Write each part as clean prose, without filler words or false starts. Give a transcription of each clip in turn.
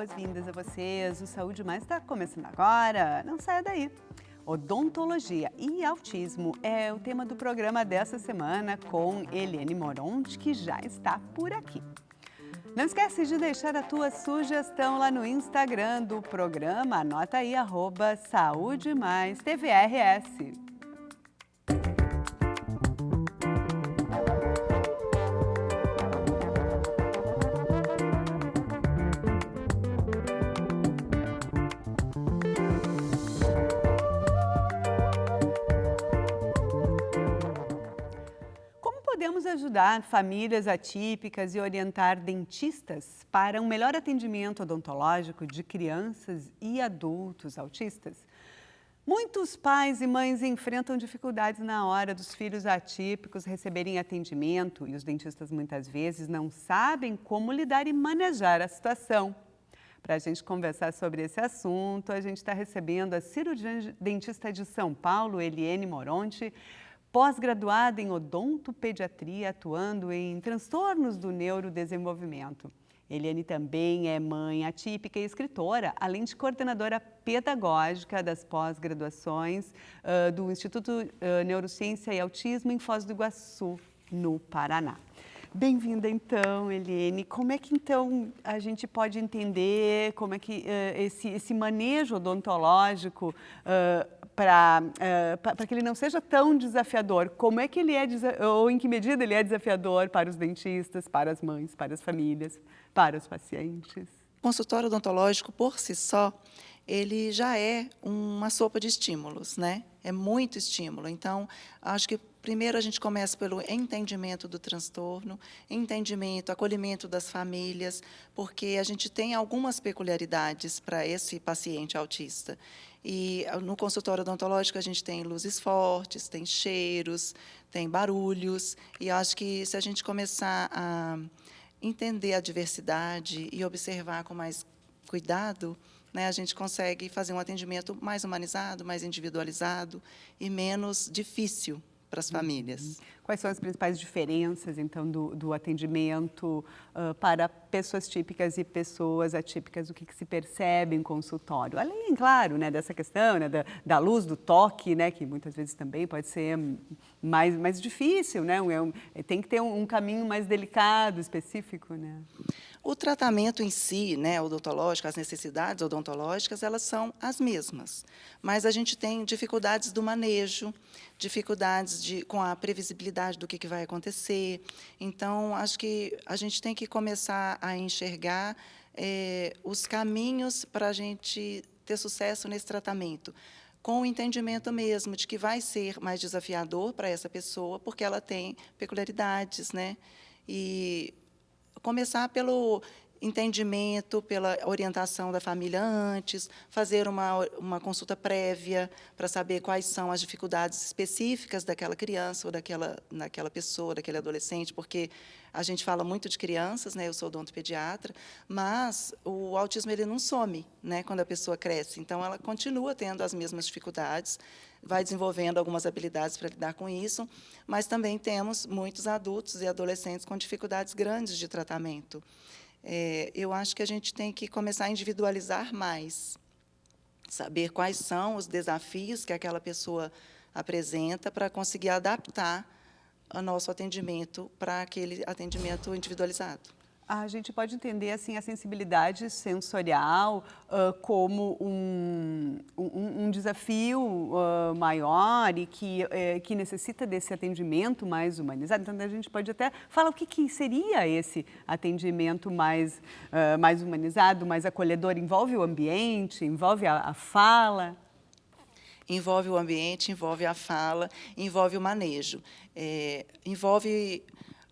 boas-vindas a vocês. O Saúde Mais está começando agora. Não saia daí. Odontologia e autismo é o tema do programa dessa semana com Eliane Moronti, que já está por aqui. Não esquece de deixar a tua sugestão lá no Instagram do programa. Anota aí, @SaúdeMaisTVRS. Podemos ajudar famílias atípicas e orientar dentistas para um melhor atendimento odontológico de crianças e adultos autistas? Muitos pais e mães enfrentam dificuldades na hora dos filhos atípicos receberem atendimento e os dentistas muitas vezes não sabem como lidar e manejar a situação. Para a gente conversar sobre esse assunto, a gente está recebendo a cirurgiã dentista de São Paulo, Eliane Moronti, pós-graduada em odontopediatria, atuando em transtornos do neurodesenvolvimento. Eliane também é mãe atípica e escritora, além de coordenadora pedagógica das pós-graduações do Instituto Neurociência e Autismo em Foz do Iguaçu, no Paraná. Bem-vinda, então, Eliane. Como é que, então, a gente pode entender como é que esse manejo odontológico para que ele não seja tão desafiador? Como é que ele é, ou em que medida ele é desafiador para os dentistas, para as mães, para as famílias, para os pacientes? O consultório odontológico, por si só, ele já é uma sopa de estímulos, né? É muito estímulo. Então, acho que primeiro a gente começa pelo entendimento do transtorno, entendimento, acolhimento das famílias, porque a gente tem algumas peculiaridades para esse paciente autista. E no consultório odontológico a gente tem luzes fortes, tem cheiros, tem barulhos, e acho que se a gente começar a entender a diversidade e observar com mais cuidado, né, a gente consegue fazer um atendimento mais humanizado, mais individualizado e menos difícil para as famílias. Quais são as principais diferenças, então, do atendimento para pessoas típicas e pessoas atípicas? O que se percebe em consultório? Além, claro, né, dessa questão, né, da luz, do toque, né, que muitas vezes também pode ser mais difícil, né? Tem que ter um caminho mais delicado, específico, né? O tratamento em si, né, odontológico, as necessidades odontológicas, elas são as mesmas. Mas a gente tem dificuldades do manejo, dificuldades com a previsibilidade do que vai acontecer. Então, acho que a gente tem que começar a enxergar os caminhos para a gente ter sucesso nesse tratamento, com o entendimento mesmo de que vai ser mais desafiador para essa pessoa, porque ela tem peculiaridades, né? E começar pelo entendimento, pela orientação da família antes, fazer uma consulta prévia para saber quais são as dificuldades específicas daquela criança ou daquela pessoa, daquele adolescente, porque a gente fala muito de crianças, né? Eu sou odontopediatra, mas o autismo ele não some, né? Quando a pessoa cresce, então ela continua tendo as mesmas dificuldades, vai desenvolvendo algumas habilidades para lidar com isso, mas também temos muitos adultos e adolescentes com dificuldades grandes de tratamento. Eu acho que a gente tem que começar a individualizar mais, saber quais são os desafios que aquela pessoa apresenta para conseguir adaptar o nosso atendimento para aquele atendimento individualizado. A gente pode entender assim a sensibilidade sensorial como um desafio maior e que necessita desse atendimento mais humanizado. Então, a gente pode até falar o que seria esse atendimento mais humanizado, mais acolhedor. Envolve o ambiente, envolve a fala? Envolve o ambiente, envolve a fala, envolve o manejo. Envolve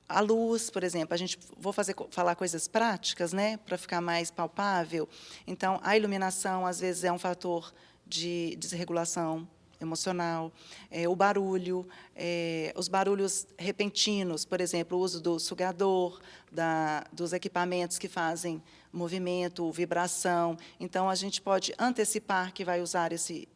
a luz, por exemplo, vou falar coisas práticas, né, para ficar mais palpável. Então, a iluminação, às vezes, é um fator de desregulação emocional. O barulho, os barulhos repentinos, por exemplo, o uso do sugador, dos equipamentos que fazem movimento, vibração. Então, a gente pode antecipar que vai usar este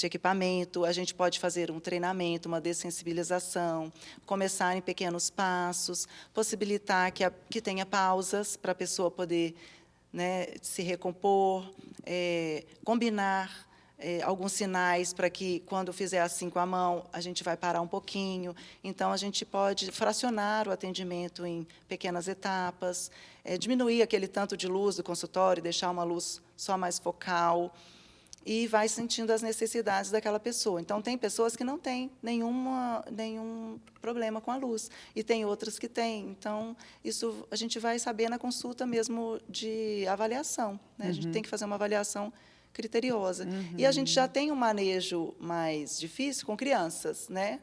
equipamento, a gente pode fazer um treinamento, uma dessensibilização, começar em pequenos passos, possibilitar que tenha pausas para a pessoa poder né, se recompor, combinar alguns sinais para que, quando fizer assim com a mão, a gente vai parar um pouquinho. Então, a gente pode fracionar o atendimento em pequenas etapas, diminuir aquele tanto de luz do consultório, deixar uma luz só mais focal, e vai sentindo as necessidades daquela pessoa. Então, tem pessoas que não têm nenhum problema com a luz, e tem outras que têm. Então, isso a gente vai saber na consulta mesmo de avaliação, né? A gente tem que fazer uma avaliação criteriosa. E a gente já tem um manejo mais difícil com crianças, né?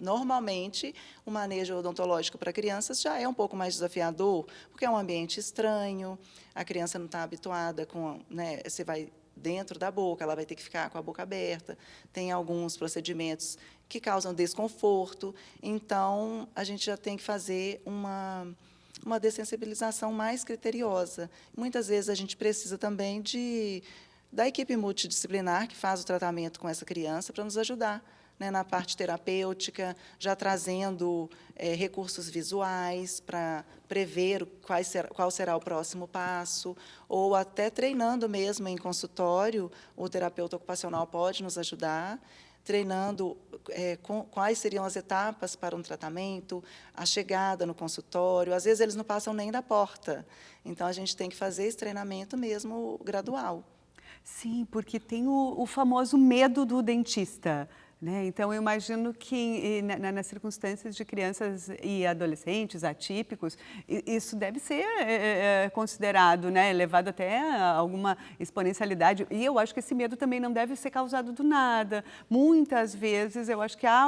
Normalmente, o manejo odontológico para crianças já é um pouco mais desafiador, porque é um ambiente estranho, a criança não está habituada com, né? Você vai dentro da boca, ela vai ter que ficar com a boca aberta, tem alguns procedimentos que causam desconforto, então, a gente já tem que fazer uma dessensibilização mais criteriosa. Muitas vezes, a gente precisa também da equipe multidisciplinar que faz o tratamento com essa criança para nos ajudar, né, na parte terapêutica, já trazendo recursos visuais para prever qual será o próximo passo, ou até treinando mesmo em consultório, o terapeuta ocupacional pode nos ajudar, treinando quais seriam as etapas para um tratamento, a chegada no consultório. Às vezes, eles não passam nem da porta. Então, a gente tem que fazer esse treinamento mesmo gradual. Sim, porque tem o famoso medo do dentista, né? Então, eu imagino que nas circunstâncias de crianças e adolescentes atípicos, isso deve ser considerado, né? Levado até a alguma exponencialidade. E eu acho que esse medo também não deve ser causado do nada. Muitas vezes, eu acho que há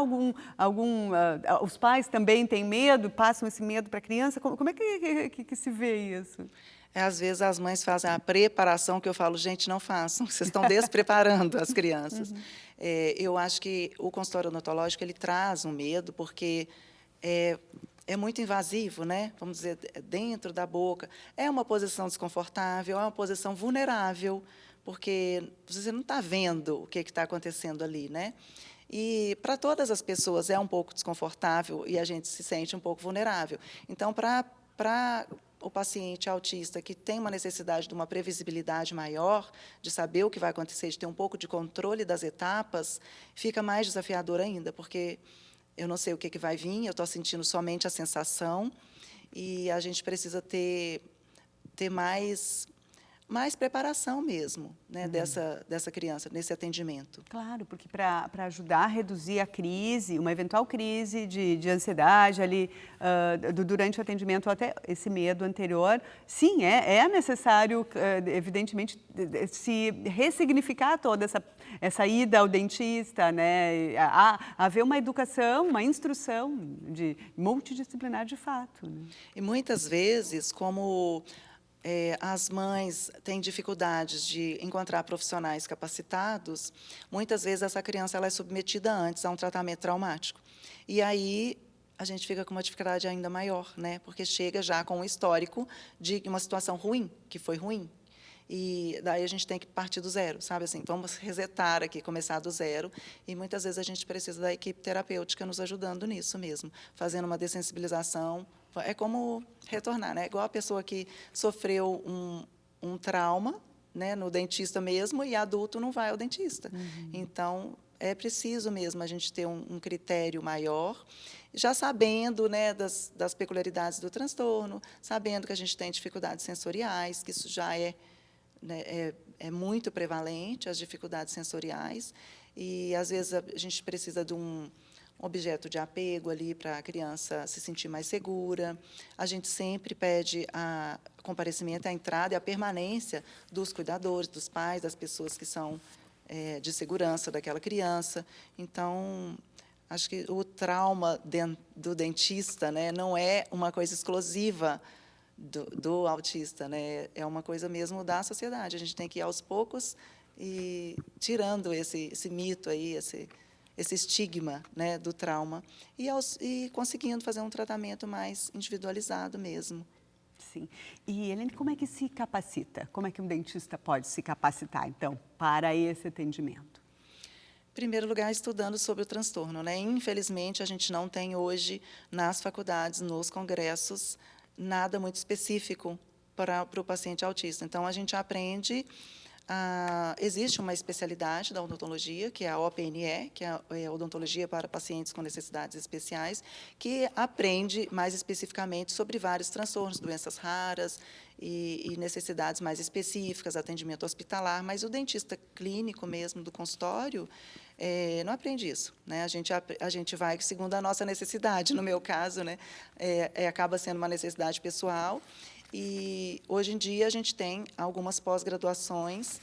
os pais também têm medo, passam esse medo para a criança. Como é que se vê isso? Às vezes, as mães fazem a preparação, que eu falo, gente, não façam, vocês estão despreparando as crianças. Eu acho que o consultório odontológico ele traz um medo, porque é muito invasivo, né? Vamos dizer, dentro da boca. É uma posição desconfortável, é uma posição vulnerável, porque você não está vendo o que está acontecendo ali, né? E, para todas as pessoas, é um pouco desconfortável e a gente se sente um pouco vulnerável. Então, para o paciente autista que tem uma necessidade de uma previsibilidade maior, de saber o que vai acontecer, de ter um pouco de controle das etapas, fica mais desafiador ainda, porque eu não sei o que vai vir, eu estou sentindo somente a sensação, e a gente precisa ter mais preparação mesmo, né, dessa criança, nesse atendimento. Claro, porque para ajudar a reduzir a crise, uma eventual crise de ansiedade ali durante o atendimento, ou até esse medo anterior, sim, é necessário, evidentemente, se ressignificar toda essa ida ao dentista, né? Haver uma educação, uma instrução multidisciplinar de fato, né? E, muitas vezes, como as mães têm dificuldades de encontrar profissionais capacitados, muitas vezes essa criança ela é submetida antes a um tratamento traumático. E aí a gente fica com uma dificuldade ainda maior, né? Porque chega já com um histórico de uma situação ruim, que foi ruim. E daí a gente tem que partir do zero, sabe assim, vamos resetar aqui, começar do zero, e muitas vezes a gente precisa da equipe terapêutica nos ajudando nisso mesmo, fazendo uma dessensibilização. É como retornar, né? Igual a pessoa que sofreu um trauma, né, no dentista mesmo, e adulto não vai ao dentista. Então, é preciso mesmo a gente ter um critério maior, já sabendo, né, das peculiaridades do transtorno, sabendo que a gente tem dificuldades sensoriais, que isso já né, é muito prevalente, as dificuldades sensoriais, e, às vezes, a gente precisa de um objeto de apego ali para a criança se sentir mais segura. A gente sempre pede a comparecimento, a entrada e a permanência dos cuidadores, dos pais, das pessoas que são de segurança daquela criança. Então, acho que o trauma do dentista, né, não é uma coisa exclusiva do autista, né, é uma coisa mesmo da sociedade. A gente tem que ir aos poucos e tirando esse mito aí, esse estigma, né, do trauma, e conseguindo fazer um tratamento mais individualizado mesmo. Sim. E, Helene, como é que se capacita? Como é que um dentista pode se capacitar, então, para esse atendimento? Em primeiro lugar, estudando sobre o transtorno, né? Infelizmente, a gente não tem hoje, nas faculdades, nos congressos, nada muito específico para o paciente autista. Então, a gente aprende. Existe uma especialidade da odontologia, que é a OPNE, que é a Odontologia para Pacientes com Necessidades Especiais, que aprende mais especificamente sobre vários transtornos, doenças raras e necessidades mais específicas, atendimento hospitalar, mas o dentista clínico mesmo do consultório não aprende isso, né? A gente vai segundo a nossa necessidade, no meu caso, né? Acaba sendo uma necessidade pessoal. E, hoje em dia, a gente tem algumas pós-graduações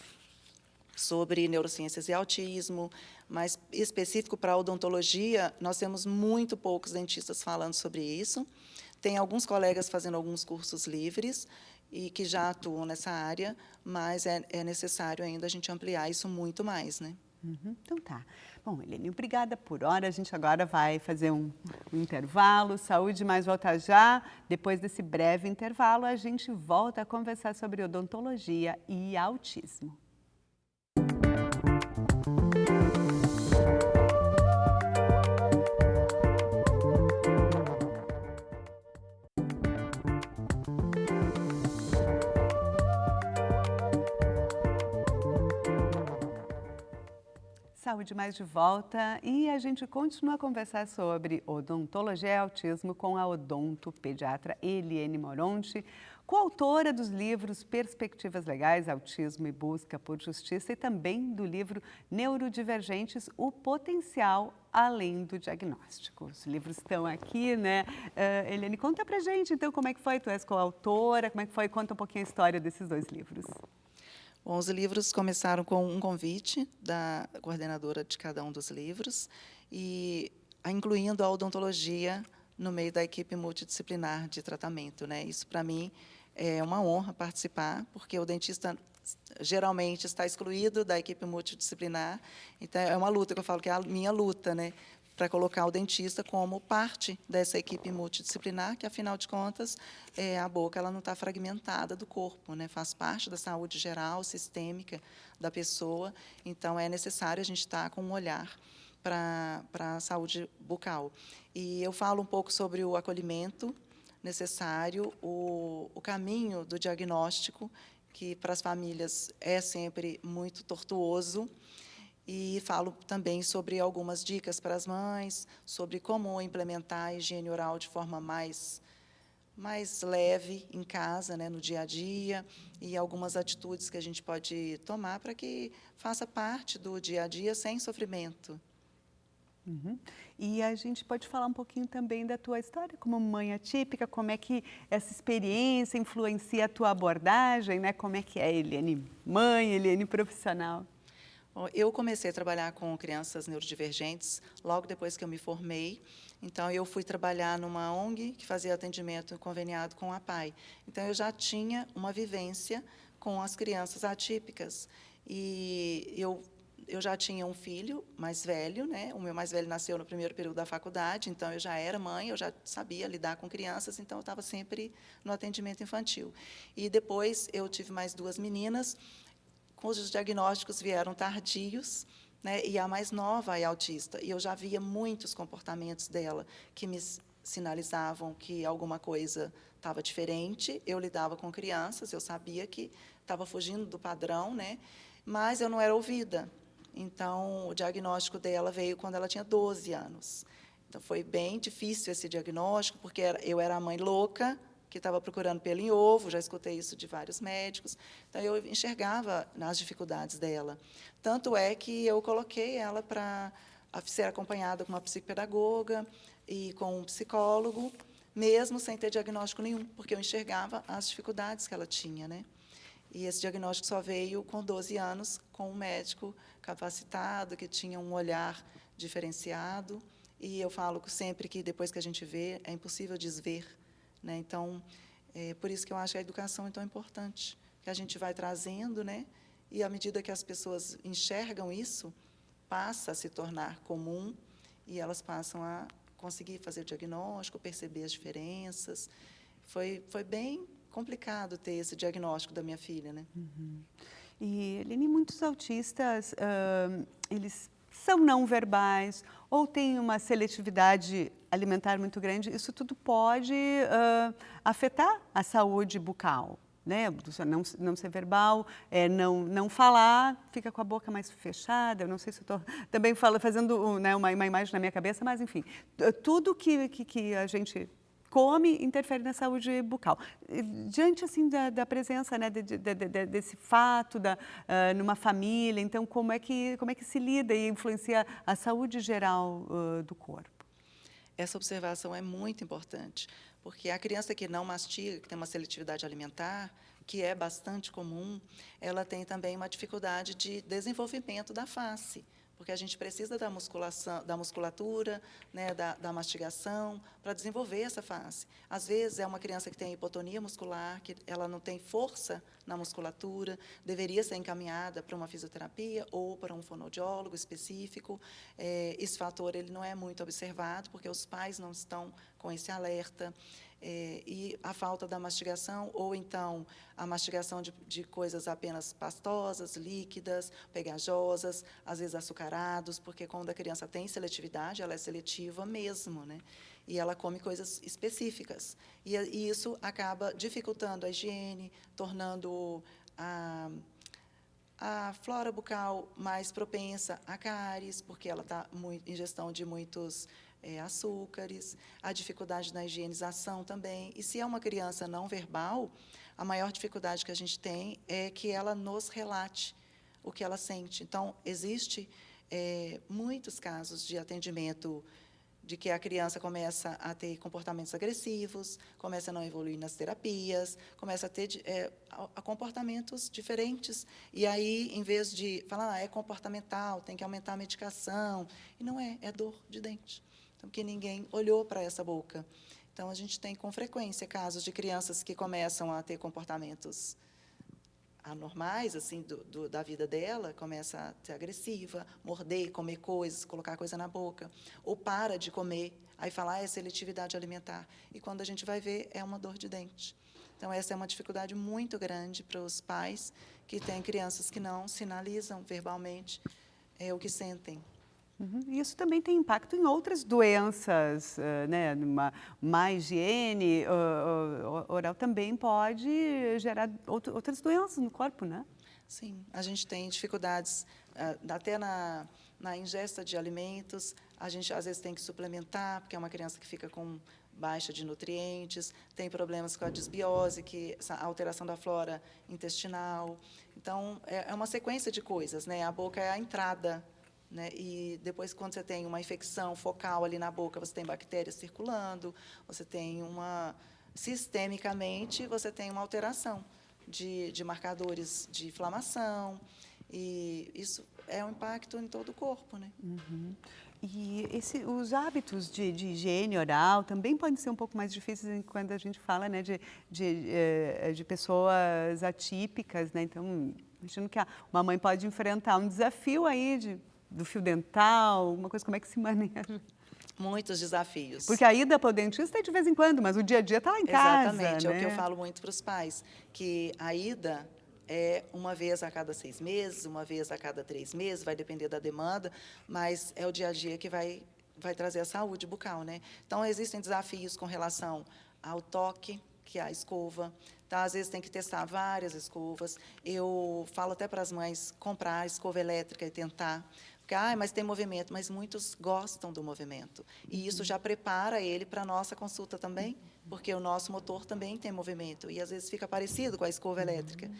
sobre neurociências e autismo, mas específico para a odontologia, nós temos muito poucos dentistas falando sobre isso. Tem alguns colegas fazendo alguns cursos livres e que já atuam nessa área, mas é necessário ainda a gente ampliar isso muito mais, né? Então tá. Bom, Helene, obrigada por hora. A gente agora vai fazer um intervalo. Saúde Mais volta já. Depois desse breve intervalo, a gente volta a conversar sobre odontologia e autismo. Saúde Mais de volta e a gente continua a conversar sobre odontologia e autismo com a odontopediatra Eliane Moronti, coautora dos livros Perspectivas Legais, Autismo e Busca por Justiça e também do livro Neurodivergentes, o Potencial Além do Diagnóstico. Os livros estão aqui, né? Eliane, conta pra gente então como é que foi, tu és coautora, como é que foi, conta um pouquinho a história desses dois livros. Bom, os livros começaram com um convite da coordenadora de cada um dos livros, e incluindo a odontologia no meio da equipe multidisciplinar de tratamento, né? Isso, para mim, é uma honra participar, porque o dentista geralmente está excluído da equipe multidisciplinar. Então, é uma luta, que eu falo que é a minha luta, né? Para colocar o dentista como parte dessa equipe multidisciplinar, que, afinal de contas, a boca ela não está fragmentada do corpo, né? Faz parte da saúde geral, sistêmica da pessoa. Então, é necessário a gente estar com um olhar para a saúde bucal. E eu falo um pouco sobre o acolhimento necessário, o caminho do diagnóstico, que para as famílias é sempre muito tortuoso. E falo também sobre algumas dicas para as mães, sobre como implementar a higiene oral de forma mais leve em casa, né, no dia a dia, e algumas atitudes que a gente pode tomar para que faça parte do dia a dia sem sofrimento. E a gente pode falar um pouquinho também da tua história como mãe atípica, como é que essa experiência influencia a tua abordagem, né? Como é que é Eliane mãe, Eliane profissional? Eu comecei a trabalhar com crianças neurodivergentes logo depois que eu me formei. Então, eu fui trabalhar numa ONG que fazia atendimento conveniado com a PAI. Então, eu já tinha uma vivência com as crianças atípicas. E eu já tinha um filho mais velho, né? O meu mais velho nasceu no primeiro período da faculdade, então eu já era mãe, eu já sabia lidar com crianças, então eu estava sempre no atendimento infantil. E depois eu tive mais duas meninas, cujos diagnósticos vieram tardios, né? E a mais nova é autista. E eu já via muitos comportamentos dela que me sinalizavam que alguma coisa estava diferente. Eu lidava com crianças, eu sabia que estava fugindo do padrão, né? Mas eu não era ouvida. Então, o diagnóstico dela veio quando ela tinha 12 anos. Então, foi bem difícil esse diagnóstico, porque eu era a mãe louca, que estava procurando pelo em ovo, já escutei isso de vários médicos. Então, eu enxergava as dificuldades dela. Tanto é que eu coloquei ela para ser acompanhada com uma psicopedagoga e com um psicólogo, mesmo sem ter diagnóstico nenhum, porque eu enxergava as dificuldades que ela tinha, né? E esse diagnóstico só veio com 12 anos, com um médico capacitado, que tinha um olhar diferenciado. E eu falo sempre que, depois que a gente vê, é impossível desver, né? Então, por isso que eu acho que a educação é tão importante, que a gente vai trazendo, né? E, à medida que as pessoas enxergam isso, passa a se tornar comum e elas passam a conseguir fazer o diagnóstico, perceber as diferenças. Foi bem complicado ter esse diagnóstico da minha filha, né? E, Eliane, muitos autistas, eles são não verbais ou têm uma seletividade alimentar muito grande. Isso tudo pode afetar a saúde bucal, né, não ser verbal, não falar, fica com a boca mais fechada. Eu não sei se eu estou também fazendo, né, uma imagem na minha cabeça, mas enfim, tudo que a gente come interfere na saúde bucal. Diante assim da presença, né, desse fato numa família, então como é que se lida e influencia a saúde geral do corpo? Essa observação é muito importante, porque a criança que não mastiga, que tem uma seletividade alimentar, que é bastante comum, ela tem também uma dificuldade de desenvolvimento da face, porque a gente precisa da musculação, da musculatura, né, da mastigação, para desenvolver essa face. Às vezes, é uma criança que tem hipotonia muscular, que ela não tem força na musculatura, deveria ser encaminhada para uma fisioterapia ou para um fonoaudiólogo específico. Esse fator ele não é muito observado, porque os pais não estão com esse alerta. E a falta da mastigação, ou então a mastigação de coisas apenas pastosas, líquidas, pegajosas, às vezes açucarados, porque quando a criança tem seletividade, ela é seletiva mesmo, né? E ela come coisas específicas. E isso acaba dificultando a higiene, tornando a flora bucal mais propensa a cáries, porque ela está em ingestão de muitos açúcares, a dificuldade na higienização também. E se é uma criança não verbal, a maior dificuldade que a gente tem é que ela nos relate o que ela sente. Então, existe muitos casos de atendimento de que a criança começa a ter comportamentos agressivos, começa a não evoluir nas terapias, começa a ter comportamentos diferentes. E aí, em vez de falar, é comportamental, tem que aumentar a medicação, e não é dor de dente. Então, porque ninguém olhou para essa boca. Então, a gente tem, com frequência, casos de crianças que começam a ter comportamentos anormais, assim, da vida dela, começa a ser agressiva, morder, comer coisas, colocar coisa na boca, ou para de comer, aí fala, é seletividade alimentar. E, quando a gente vai ver, é uma dor de dente. Então, essa é uma dificuldade muito grande para os pais que têm crianças que não sinalizam verbalmente o que sentem. Isso também tem impacto em outras doenças, né? Uma má higiene oral também pode gerar outras doenças no corpo, né? Sim, a gente tem dificuldades até na ingesta de alimentos, a gente às vezes tem que suplementar, porque é uma criança que fica com baixa de nutrientes, tem problemas com a desbiose, a alteração da flora intestinal. Então, é uma sequência de coisas, né? A boca é a entrada, né? E depois, quando você tem uma infecção focal ali na boca, você tem bactérias circulando, você tem sistemicamente, você tem uma alteração de marcadores de inflamação, e isso é um impacto em todo o corpo, né? E os hábitos de higiene oral também podem ser um pouco mais difíceis quando a gente fala, né, de pessoas atípicas, né? Então, imagino que uma mãe pode enfrentar um desafio aí do fio dental, uma coisa, como é que se maneja? Muitos desafios. Porque a ida para o dentista é de vez em quando, mas o dia a dia está lá em casa. Exatamente, né? É o que eu falo muito para os pais, que a ida é uma vez a cada 6 meses, uma vez a cada 3 meses, vai depender da demanda, mas é o dia a dia que vai trazer a saúde bucal, né? Então, existem desafios com relação ao toque, que é a escova. Então, às vezes, tem que testar várias escovas. Eu falo até para as mães comprar a escova elétrica e tentar. Porque, mas tem movimento, mas muitos gostam do movimento. E isso já prepara ele para a nossa consulta também, porque o nosso motor também tem movimento. E, às vezes, fica parecido com a escova elétrica.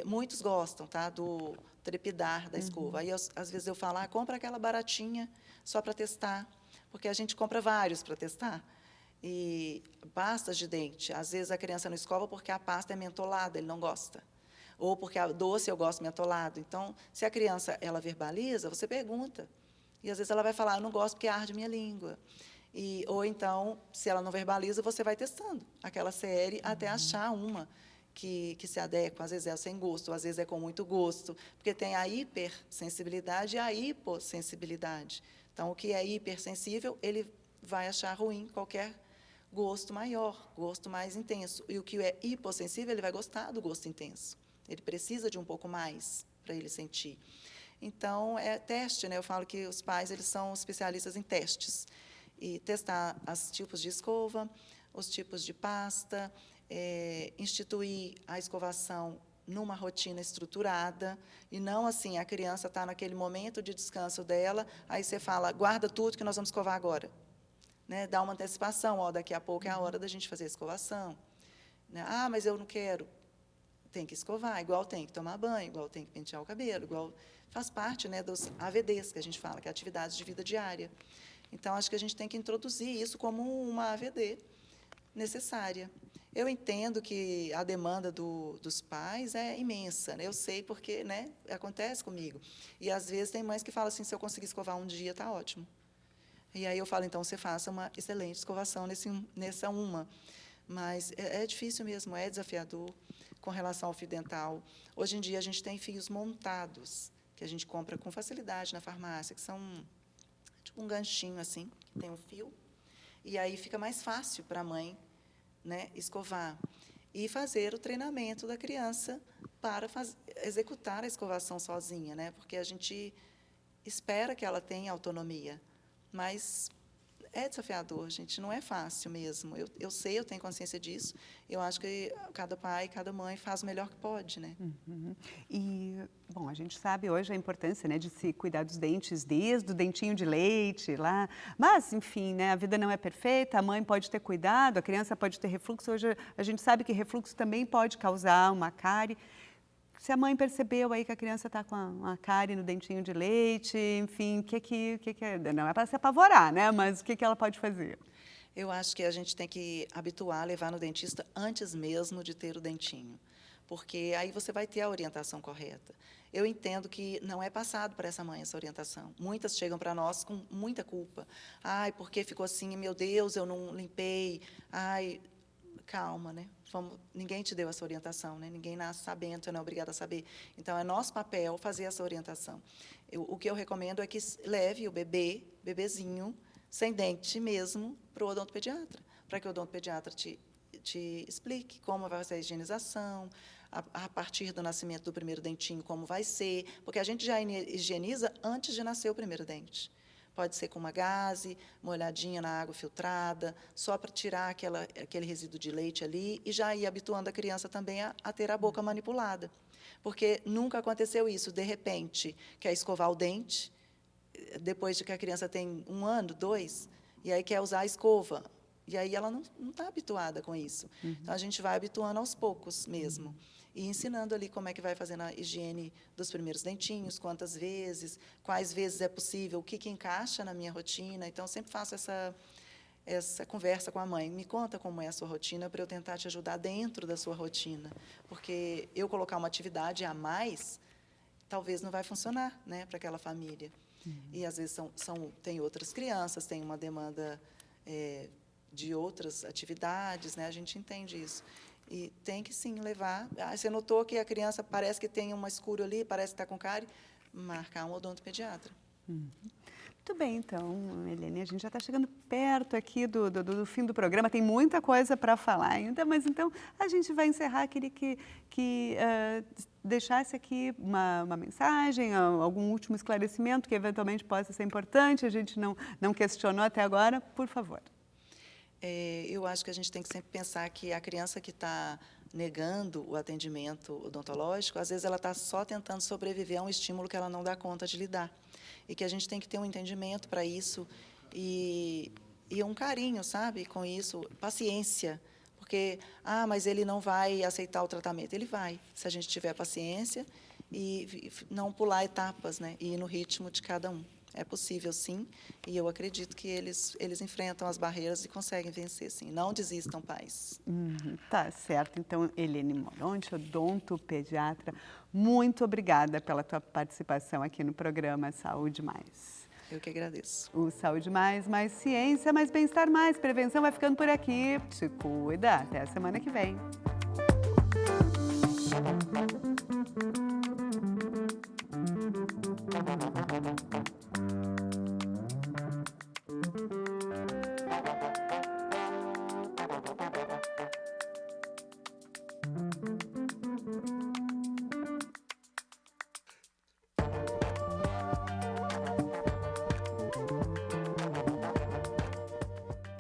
Muitos gostam, tá, do trepidar da escova. Aí, às vezes, eu falo, compra aquela baratinha só para testar, porque a gente compra vários para testar. E pastas de dente, às vezes a criança não escova porque a pasta é mentolada, ele não gosta. Ou porque a doce eu gosto mentolado. Então, se a criança ela verbaliza, você pergunta. E, às vezes, ela vai falar, eu não gosto porque arde minha língua. Ou então, se ela não verbaliza, você vai testando aquela série até achar uma que se adequa. Às vezes é sem gosto, às vezes é com muito gosto, porque tem a hipersensibilidade e a hipossensibilidade. Então, o que é hipersensível, ele vai achar ruim qualquer gosto maior, gosto mais intenso. E o que é hipossensível, ele vai gostar do gosto intenso. Ele precisa de um pouco mais para ele sentir. Então, é teste, né? Eu falo que os pais eles são especialistas em testes. E testar os tipos de escova, os tipos de pasta, instituir a escovação numa rotina estruturada, e não assim, a criança está naquele momento de descanso dela, aí você fala, guarda tudo que nós vamos escovar agora. Né? Dá uma antecipação, ó, daqui a pouco é a hora da gente fazer a escovação. Né? Ah, mas eu não quero. Tem que escovar, igual tem que tomar banho, igual tem que pentear o cabelo, igual faz parte, né, dos AVDs, que a gente fala, que é atividades de vida diária. Então, acho que a gente tem que introduzir isso como uma AVD necessária. Eu entendo que a demanda dos pais é imensa, né? Eu sei porque, né, acontece comigo. E, às vezes, tem mães que falam assim, se eu conseguir escovar um dia, está ótimo. E aí eu falo, então, você faça uma excelente escovação nessa uma. Mas é difícil mesmo, é desafiador com relação ao fio dental. Hoje em dia, a gente tem fios montados, que a gente compra com facilidade na farmácia, que são tipo um ganchinho, assim, que tem um fio, e aí fica mais fácil para a mãe, né, escovar. E fazer o treinamento da criança para executar a escovação sozinha, né, porque a gente espera que ela tenha autonomia, mas é desafiador, gente, não é fácil mesmo. Eu sei, eu tenho consciência disso. Eu acho que cada pai, cada mãe faz o melhor que pode, né? Uhum. E, bom, a gente sabe hoje a importância, né, de se cuidar dos dentes desde o dentinho de leite lá. Mas, enfim, né, a vida não é perfeita, a mãe pode ter cuidado, a criança pode ter refluxo. Hoje a gente sabe que refluxo também pode causar uma cárie. Se a mãe percebeu aí que a criança está com uma cárie no dentinho de leite, enfim, o que é? Não é para se apavorar, né? Mas o que ela pode fazer? Eu acho que a gente tem que habituar a levar no dentista antes mesmo de ter o dentinho, porque aí você vai ter a orientação correta. Eu entendo que não é passado para essa mãe essa orientação. Muitas chegam para nós com muita culpa. Ai, porque ficou assim? Meu Deus, eu não limpei. Ai, calma, né? Ninguém te deu essa orientação, né? Ninguém nasce sabendo, você não é obrigado a saber. Então, é nosso papel fazer essa orientação. O que eu recomendo é que leve o bebezinho, sem dente mesmo, para o odontopediatra, para que o odontopediatra te explique como vai ser a higienização, a partir do nascimento do primeiro dentinho, como vai ser, porque a gente já higieniza antes de nascer o primeiro dente. Pode ser com uma gaze, uma olhadinha na água filtrada, só para tirar aquele resíduo de leite ali e já ir habituando a criança também a ter a boca manipulada. Porque nunca aconteceu isso, de repente, quer escovar o dente, depois de que a criança tem 1 ano, 2, e aí quer usar a escova. E aí ela não está habituada com isso. Uhum. Então, a gente vai habituando aos poucos mesmo. E ensinando ali como é que vai fazendo a higiene dos primeiros dentinhos, quantas vezes, quais vezes é possível, o que encaixa na minha rotina. Então, eu sempre faço essa conversa com a mãe. Me conta como é a sua rotina para eu tentar te ajudar dentro da sua rotina. Porque eu colocar uma atividade a mais, talvez não vai funcionar, né, para aquela família. Uhum. E, às vezes, tem outras crianças, tem uma demanda de outras atividades, né, a gente entende isso. E tem que, sim, levar. Você notou que a criança parece que tem uma escuro ali, parece que está com cárie, marcar um odontopediatra. Muito bem, então, Helene, a gente já está chegando perto aqui do fim do programa, tem muita coisa para falar ainda, mas então a gente vai encerrar. Queria que deixasse aqui uma mensagem, algum último esclarecimento que eventualmente possa ser importante, a gente não questionou até agora, por favor. Eu acho que a gente tem que sempre pensar que a criança que está negando o atendimento odontológico, às vezes ela está só tentando sobreviver a um estímulo que ela não dá conta de lidar. E que a gente tem que ter um entendimento para isso e um carinho, sabe, com isso, paciência. Porque, mas ele não vai aceitar o tratamento. Ele vai, se a gente tiver paciência e não pular etapas, né, e ir no ritmo de cada um. É possível, sim, e eu acredito que eles enfrentam as barreiras e conseguem vencer, sim. Não desistam, pais. Tá certo. Então, Helene Moronti, odontopediatra, muito obrigada pela tua participação aqui no programa Saúde Mais. Eu que agradeço. O Saúde Mais ciência, mais bem-estar, mais prevenção vai ficando por aqui. Te cuida. Até a semana que vem.